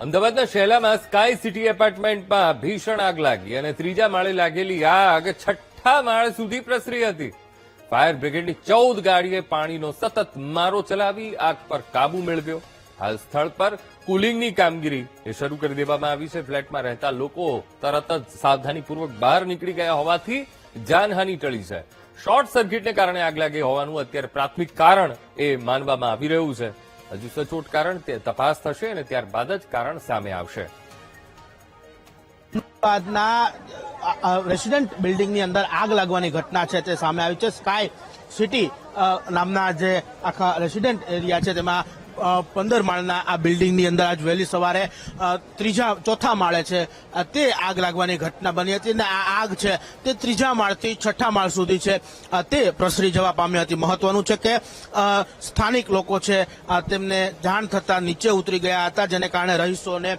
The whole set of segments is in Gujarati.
અમદાવાદના શહેલામાં સ્કાય સિટી એપાર્ટમેન્ટમાં ભીષણ આગ લાગી અને ત્રીજા માળે લાગેલી આગ છઠ્ઠા માળ સુધી પ્રસરી હતી. ફાયર બ્રિગેડની 14 ગાડીએ પાણીનો સતત મારો ચલાવી આગ પર કાબુ મેળવ્યો. હાલ સ્થળ પર કુલિંગની કામગીરી શરૂ કરી દેવામાં આવી છે. ફ્લેટમાં રહેતા લોકો તરત જ સાવધાનીપૂર્વક બહાર નીકળી ગયા હોવાથી જાનહાનિ ટળી છે. શોર્ટ સર્કિટને કારણે આગ લાગી હોવાનું અત્યારે પ્રાથમિક કારણ એ માનવામાં આવી રહ્યું છે. હજુ સચોટ કારણ તે તપાસ થશે અને ત્યારબાદ જ કારણ સામે આવશે. અમદાવાદના રેસિડેન્ટ બિલ્ડિંગની અંદર આગ લાગવાની ઘટના છે તે સામે આવી છે. સ્કાય સિટી નામના જે આખા રેસિડેન્ટ એરિયા છે તેમાં 15 માળના આ બિલ્ડિંગની અંદર આજ વહેલી સવારે ચોથા માળે છે તે આગ લાગવાની ઘટના બની હતી અને આ આગ છે તે ત્રીજા માળથી છઠ્ઠા માળ સુધી છે તે પ્રસરી જવા પામી હતી. મહત્વનું છે કે સ્થાનિક લોકો છે તેમને જાણ થતા નીચે ઉતરી ગયા હતા, જેને કારણે રહીશોને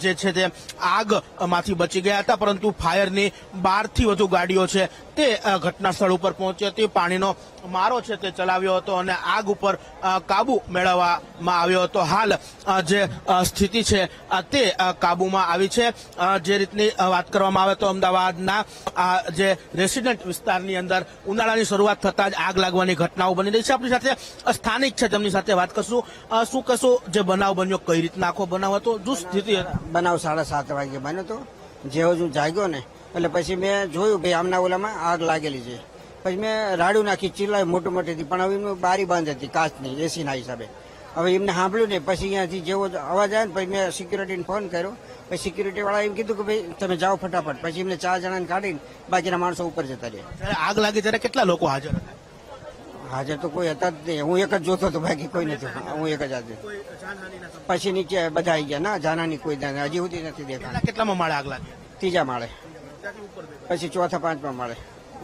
જે છે તે આગમાંથી બચી ગયા હતા, પરંતુ ફાયરની 12 થી વધુ ગાડીઓ છે તે ઘટના સ્થળ ઉપર પહોંચી હતી. પાણીનો મારો છે તે ચલાવ્યો હતો અને આગ ઉપર કાબુ મેળવવામાં આવ્યો હતો. હાલ જે સ્થિતિ છે તે કાબુમાં આવી છે. જે રીતની વાત કરવામાં આવે તો અમદાવાદના જે રેસિડેન્ટ વિસ્તારની અંદર ઉનાળાની શરૂઆત થતા જ આગ લાગવાની ઘટનાઓ બની રહી છે. આપણી સાથે સ્થાનિક છે, તેમની સાથે વાત કરશું. શું કહેશો, જે બનાવ બન્યો કઈ રીતના આખો બનાવ હતો, શું સ્થિતિ હતી? બનાવ 7:30 વાગે બન્યો હતો. જેવો હું જાગ્યો ને એટલે પછી મેં જોયું ભાઈ આમના ઓલામાં આગ લાગેલી છે. પછી મેં રાડું નાખી ચિલ્લાય મોટી મોટી હતી, પણ હવે એમનું બારી બંધ હતી કાચની એસીના હિસાબે. હવે એમને સાંભળ્યું ને પછી અહીંયાથી જેવો અવાજ આવ્યો ને પછી મેં સિક્યુરિટીને ફોન કર્યો. પછી સિક્યુરિટી વાળા એમ કીધું કે ભાઈ તમે જાઓ ફટાફટ. પછી એમને 4 જણાને કાઢીને બાકીના માણસો ઉપર જતા રહ્યા. જ્યારે આગ લાગી ત્યારે કેટલા લોકો હાજર હતા? હાજર તો કોઈ હતા જ નહીં. હું એક જ જોતો હતો, બાકી કોઈ નથી. હું એક જ હાજર. પછી નીચે બધા આવી ગયા. ના જાનાની કોઈ હજી સુધી નથી દેખાતા. કેટલામાં માળે આગ લાગી? ત્રીજા માળે, પછી ચોથા પાંચમા માળે,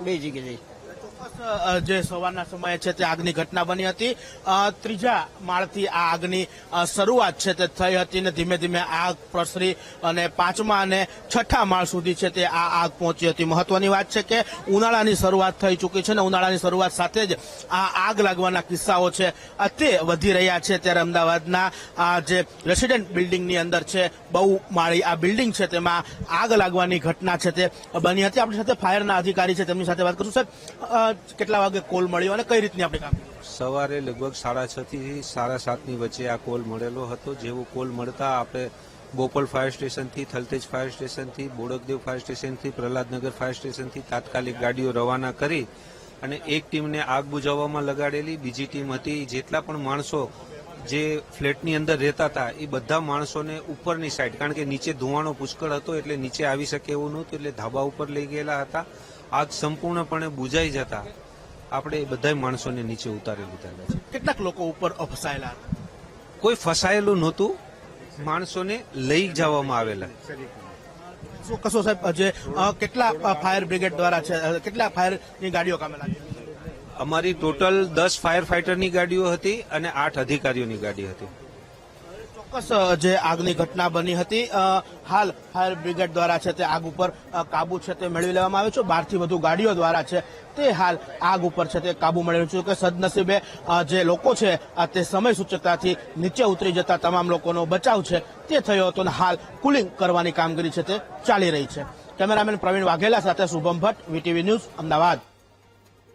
બે જગ્યાએ જઈ. જે સવારના સમયે છે તે આગની ઘટના બની હતી. ત્રીજા માળથી આ આગની શરૂઆત છે તે થઈ હતી અને ધીમે ધીમે આગ પ્રસરી અને 5મા અને 6ઠ્ઠા માળ સુધી છે તે આ આગ પહોંચી હતી. મહત્વની વાત છે કે ઉનાળાની શરૂઆત થઈ ચૂકી છે અને ઉનાળાની શરૂઆત સાથે જ આ આગ લાગવાના કિસ્સાઓ છે તે વધી રહ્યા છે. ત્યારે અમદાવાદના જે રેસિડેન્ટ બિલ્ડિંગની અંદર છે, બહુ માળી આ બિલ્ડિંગ છે, તેમાં આગ લાગવાની ઘટના છે તે બની હતી. આપણી સાથે ફાયરના અધિકારી છે, તેમની સાથે વાત કરશું. સાહેબ, કેટલા વાગે કોલ મળ્યો અને કઈ રીતની આપણી કામગીરી? સવારે લગભગ 6:30 થી 7:30 વચ્ચે આ કોલ મળેલો હતો. જેવો કોલ મળતા આપણે બોપલ ફાયર સ્ટેશનથી, થલતેજ ફાયર સ્ટેશનથી, બોડકદેવ ફાયર સ્ટેશનથી, પ્રહલાદનગર ફાયર સ્ટેશનથી તાત્કાલિક ગાડીઓ રવાના કરી અને એક ટીમને આગ બુઝાવવામાં લગાડેલી. બીજી ટીમ હતી, જેટલા પણ માણસો જે ફ્લેટની અંદર રહેતા હતા એ બધા માણસોને ઉપરની સાઈડ, કારણ કે નીચે ધુવાણો પુષ્કળ હતો એટલે નીચે આવી શકે એવું નહોતું, એટલે ધાબા ઉપર લઈ ગયેલા હતા. આગ સંપૂર્ણપણે બુઝાઈ જતા આપણે બધા માણસોને નીચે ઉતારી લીધેલા છે. કેટલાક લોકો ઉપર ફસાયેલા? કોઈ ફસાયેલું નહોતું, માણસોને લઈ જવામાં આવેલા. શું કશો સાહેબ, જે કેટલા ફાયર બ્રિગેડ દ્વારા છે, કેટલા ફાયરની ગાડીઓ કામે લાગી? અમારી ટોટલ 10 ફાયર ફાઈટરની ગાડીઓ હતી અને 8 અધિકારીઓની ગાડી હતી. ચોક્કસ જે આગની ઘટના બની હતી, હાલ ફાયર બ્રિગેડ દ્વારા છે તે આગ ઉપર કાબુ છે તે મેળવી લેવામાં આવ્યો છે. 12 થી વધુ ગાડીઓ દ્વારા છે તે હાલ આગ ઉપર છે તે કાબુ મેળવ્યો છે. કે સદનસીબે જે લોકો છે તે સમય સૂચકતાથી નીચે ઉતરી જતા તમામ લોકોનો બચાવ છે તે થયો હતો અને હાલ કુલિંગ કરવાની કામગીરી છે તે ચાલી રહી છે. કેમેરામેન પ્રવીણ વાઘેલા સાથે શુભમ ભટ્ટ, વીટીવી ન્યૂઝ, અમદાવાદ.